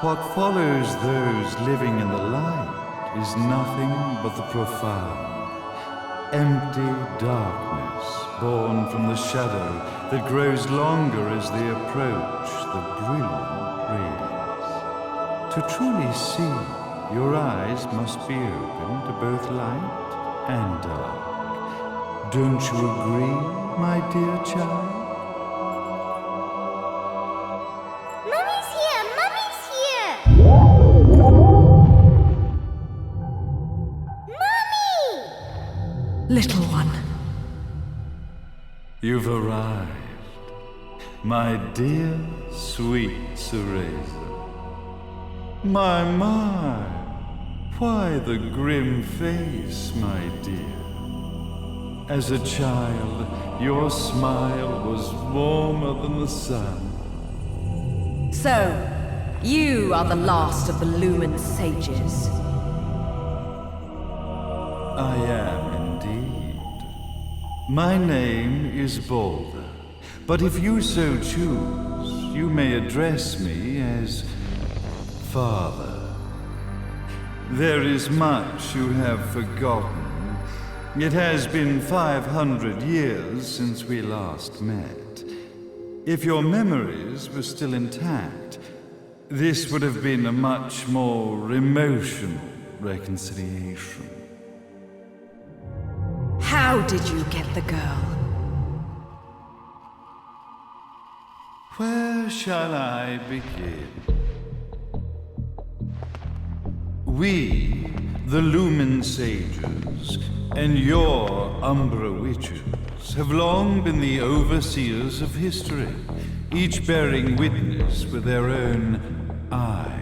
What follows those living in the light is nothing but the profound, empty darkness born from the shadow that grows longer as they approach the brilliant rays. To truly see, your eyes must be open to both light and dark. Don't you agree, my dear child? Mummy's here! Mummy's here! Mummy! Little one. You've arrived, my dear, sweet Cereza. My, why the grim face, my dear? As a child, your smile was warmer than the sun. So, you are the last of the Lumen sages. I am indeed. My name is Balder, but if you so choose, you may address me as Father. There is much you have forgotten. It has been 500 years since we last met. If your memories were still intact, this would have been a much more emotional reconciliation. How did you get the girl? Where shall I begin? We, the Lumen Sages, and your Umbra Witches, have long been the overseers of history, each bearing witness with their own eye.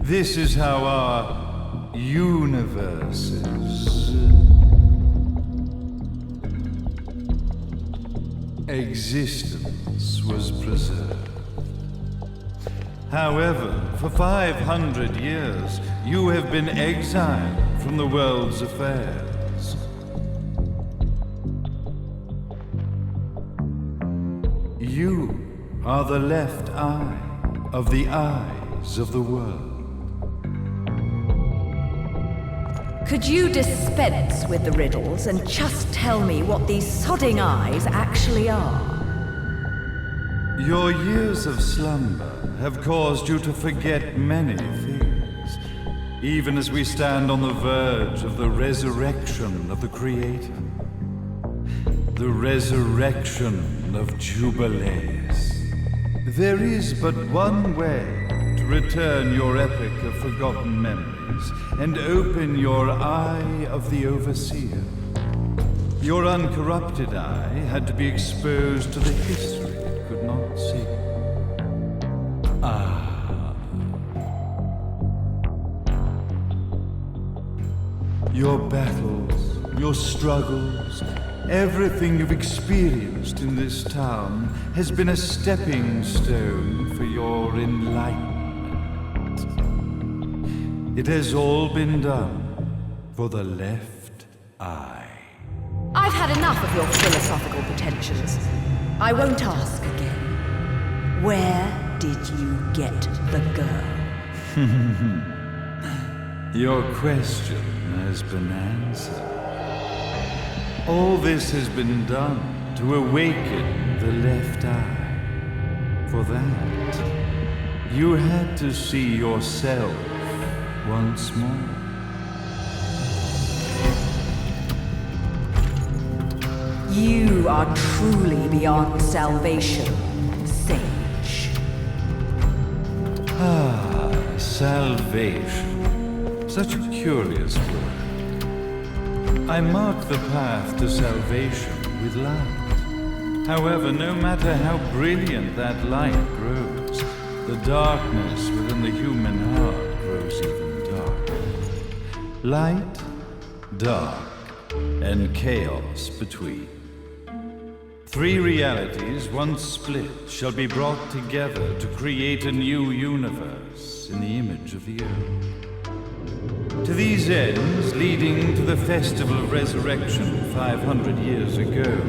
This is how our universe's existence was preserved. However, for 500 years, you have been exiled from the world's affairs. You are the left eye of the eyes of the world. Could you dispense with the riddles and just tell me what these sodding eyes actually are? Your years of slumber have caused you to forget many things, even as we stand on the verge of the resurrection of the Creator. The resurrection of Jubilees. There is but one way to return your epic of forgotten memories and open your eye of the Overseer. Your uncorrupted eye had to be exposed to the history it could not see. Your battles, your struggles, everything you've experienced in this town has been a stepping stone for your enlightenment. It has all been done for the left eye. I've had enough of your philosophical pretensions. I won't ask again. Where did you get the girl? Your question has been answered. All this has been done to awaken the left eye. For that, you had to see yourself once more. You are truly beyond salvation, sage. Salvation. Such a curious word. I mark the path to salvation with light. However, no matter how brilliant that light grows, the darkness within the human heart grows even darker. Light, dark, and chaos between. Three realities, once split, shall be brought together to create a new universe in the image of the earth. To these ends, leading to the Festival of Resurrection 500 years ago,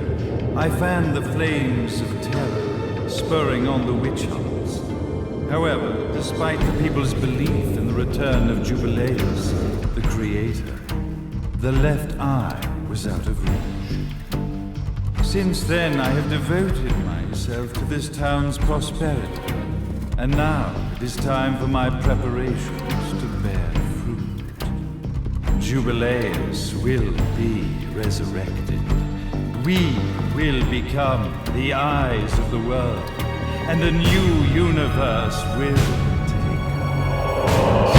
I fanned the flames of terror, spurring on the witch hunts. However, despite the people's belief in the return of Jubileus, the creator, the left eye was out of reach. Since then, I have devoted myself to this town's prosperity, and now it is time for my preparations to bear fruit. Jubileus will be resurrected. We will become the eyes of the world, and a new universe will take us.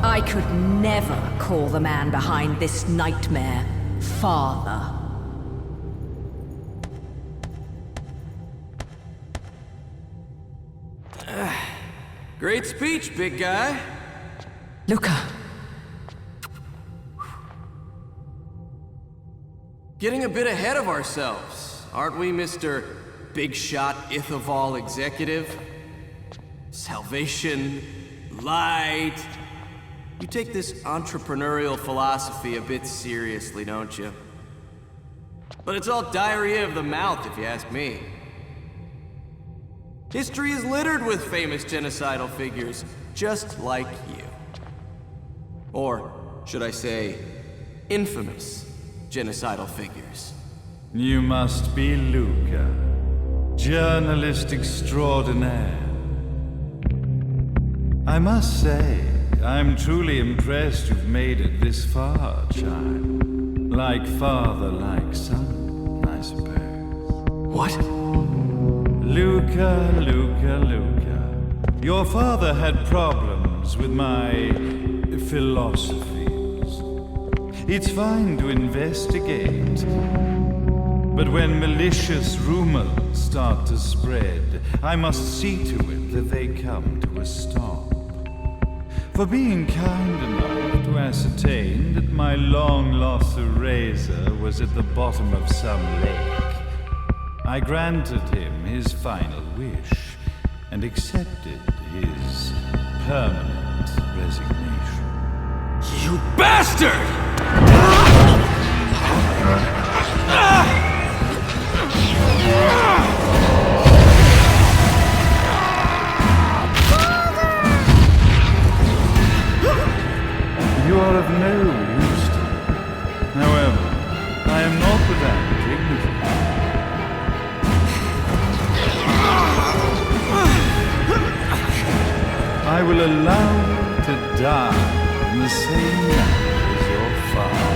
I could never call the man behind this nightmare father. Great speech, big guy. Luca. Getting a bit ahead of ourselves, aren't we, Mr. Big Shot Ithaval Executive? Salvation, light. You take this entrepreneurial philosophy a bit seriously, don't you? But it's all diarrhea of the mouth, if you ask me. History is littered with famous genocidal figures, just like you. Or, should I say, infamous genocidal figures. You must be Luca, journalist extraordinaire. I must say, I'm truly impressed you've made it this far, child. Like father, like son, I suppose. What? Luca, Luca, Luca. Your father had problems with my philosophies. It's fine to investigate, but when malicious rumors start to spread, I must see to it that they come to a stop. For being kind enough to ascertain that my long-lost eraser was at the bottom of some lake, I granted him his final wish and accepted his permanent resignation. You bastard! You are of no use to me. However, I am not without dignity. I will allow you to die in the same manner as your father.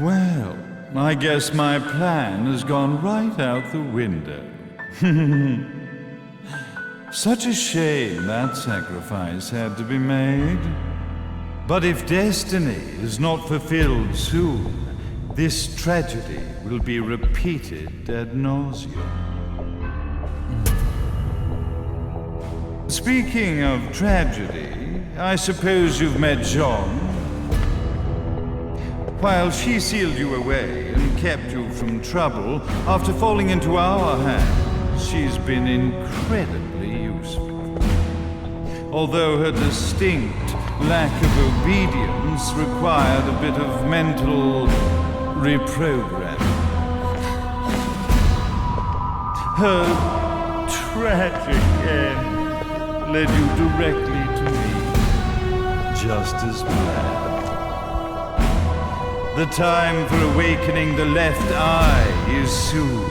Well, I guess my plan has gone right out the window. Such a shame that sacrifice had to be made. But if destiny is not fulfilled soon, this tragedy will be repeated ad nauseum. Speaking of tragedy, I suppose you've met Jean. While she sealed you away and kept you from trouble, after falling into our hands, she's been incredibly useful. Although her distinct lack of obedience required a bit of mental reprogramming. Her tragic end led you directly to me, just as planned. The time for awakening the left eye is soon.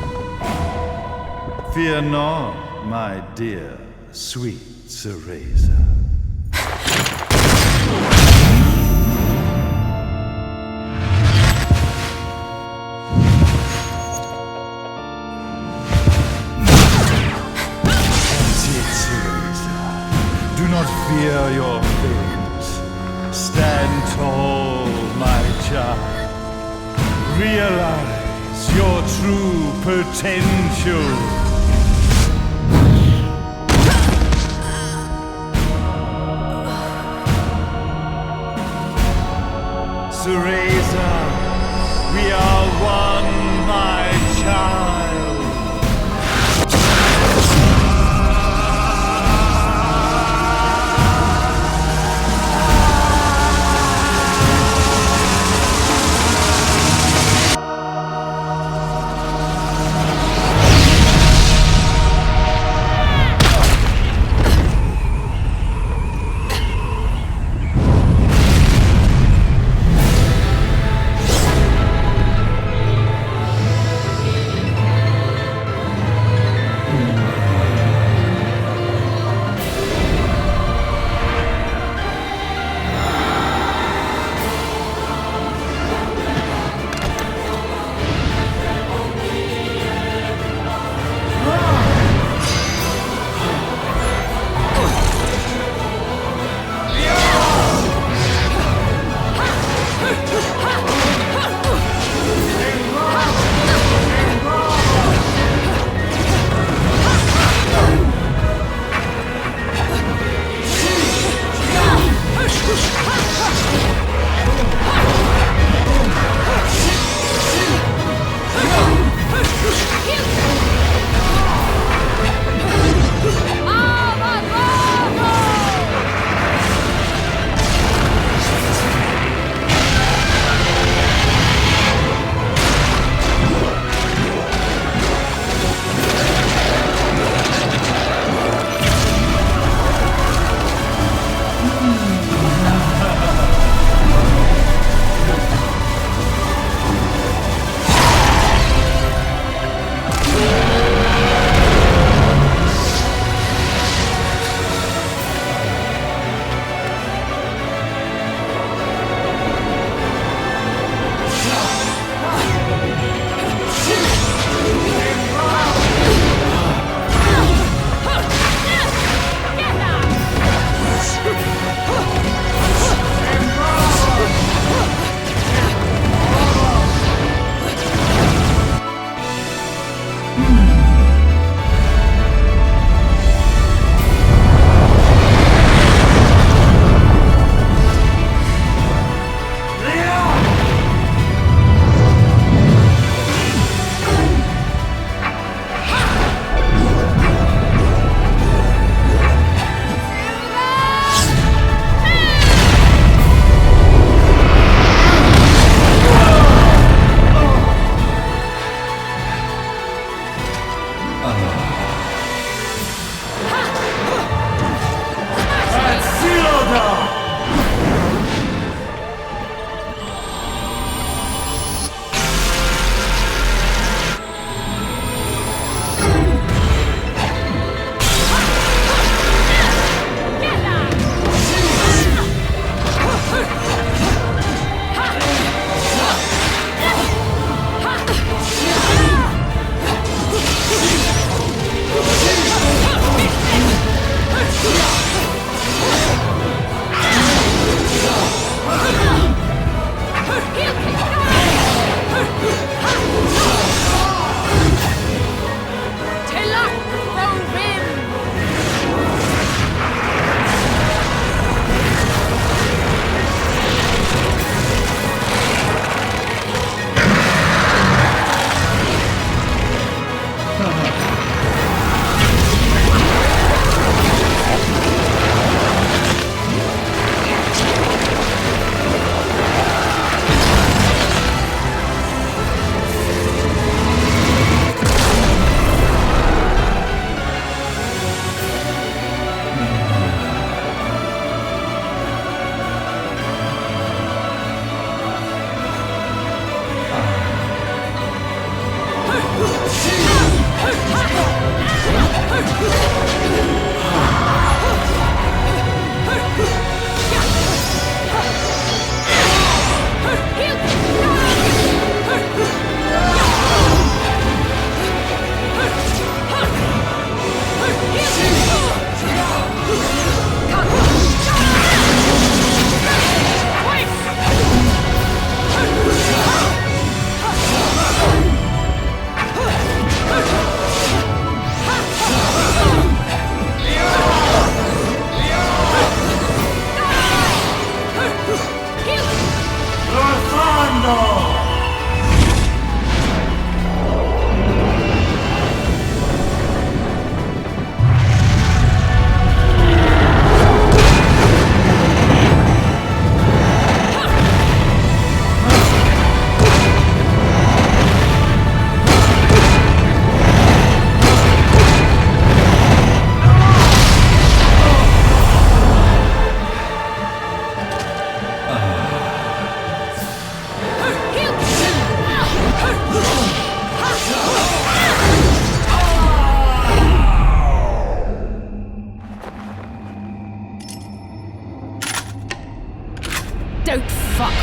Fear not, my dear, sweet Cereza. Do not fear your fate. Stand tall, my child. Realize your true potential. Razor. We are one, my child.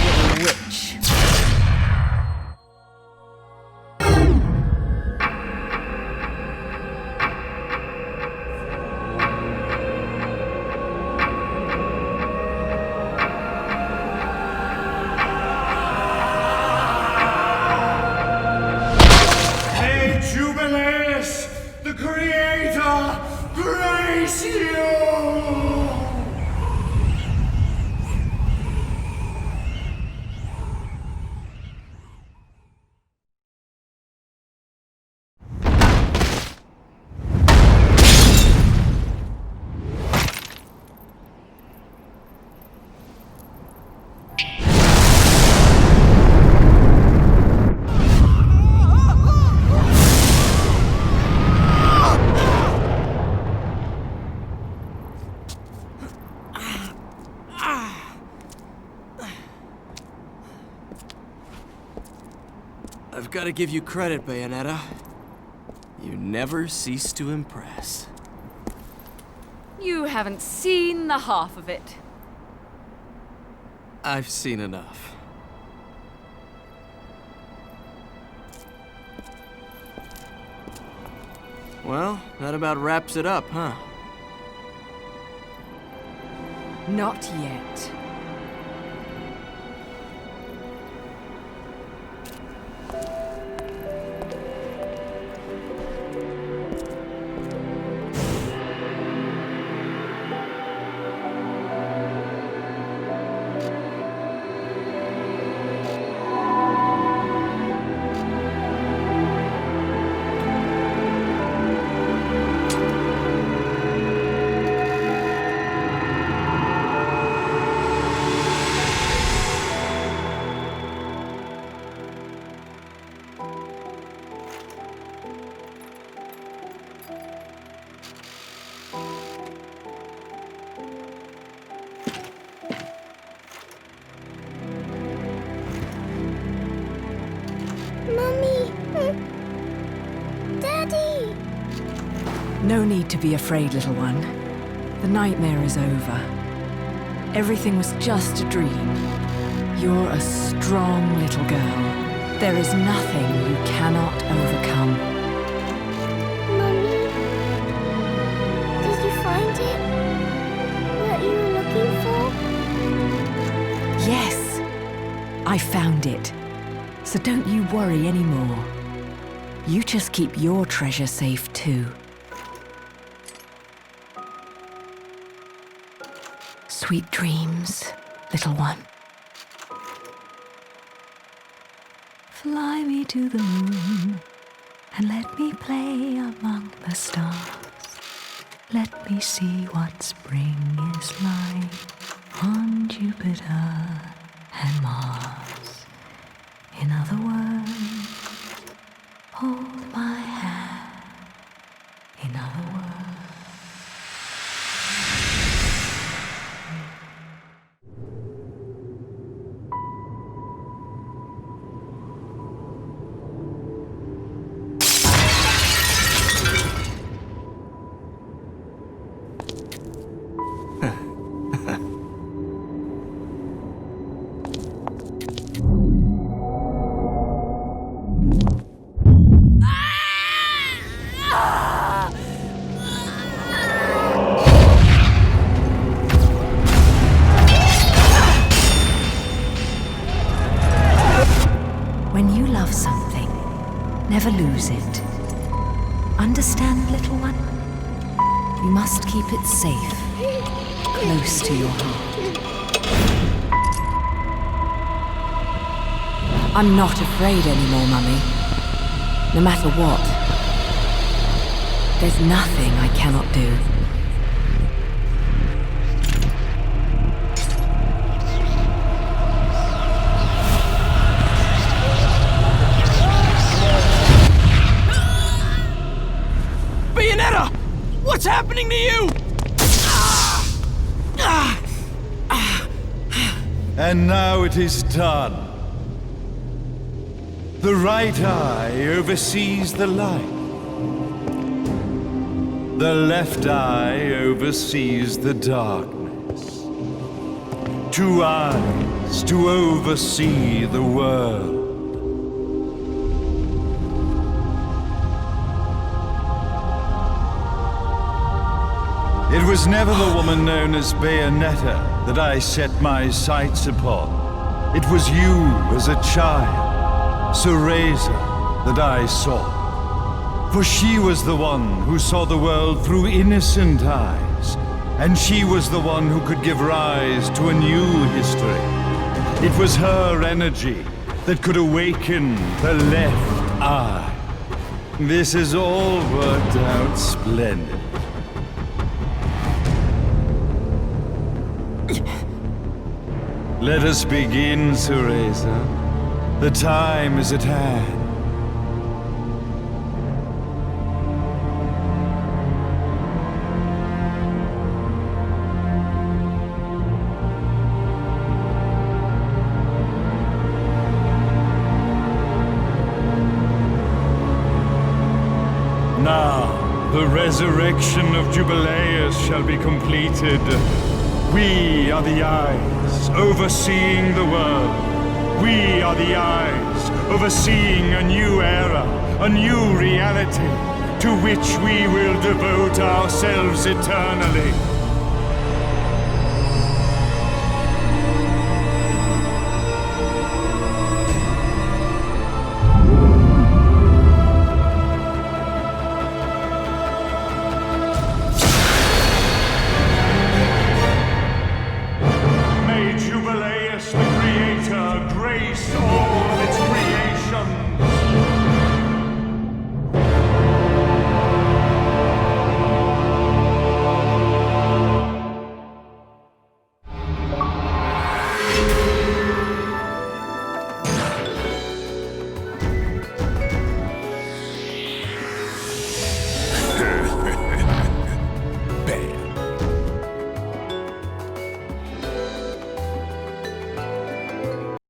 little witch. The Creator grace you! I've got to give you credit, Bayonetta. You never cease to impress. You haven't seen the half of it. I've seen enough. Well, that about wraps it up, huh? Not yet. Mummy! Daddy! No need to be afraid, little one. The nightmare is over. Everything was just a dream. You're a strong little girl. There is nothing you cannot overcome. Mummy? Did you find it? What you were looking for? Yes, I found it. So don't you worry anymore. You just keep your treasure safe too. Sweet dreams, little one. Fly me to the moon and let me play among the stars. Let me see what spring is like on Jupiter and Mars. In other words, hold my hand. In other words. When you love something, never lose it. Understand, little one? You must keep it safe, close to your heart. I'm not afraid anymore, Mummy. No matter what. There's nothing I cannot do. Bayonetta! What's happening to you? And now it is done. The right eye oversees the light. The left eye oversees the darkness. 2 eyes rise to oversee the world. It was never the woman known as Bayonetta that I set my sights upon. It was you as a child, Cereza, that I sought. For she was the one who saw the world through innocent eyes, and she was the one who could give rise to a new history. It was her energy that could awaken the left eye. This has all worked out splendid. Let us begin, Cereza. The time is at hand. Now, the resurrection of Jubileus shall be completed. We are the eyes overseeing the world. We are the eyes overseeing a new era, a new reality, to which we will devote ourselves eternally. Jubileus the Creator grace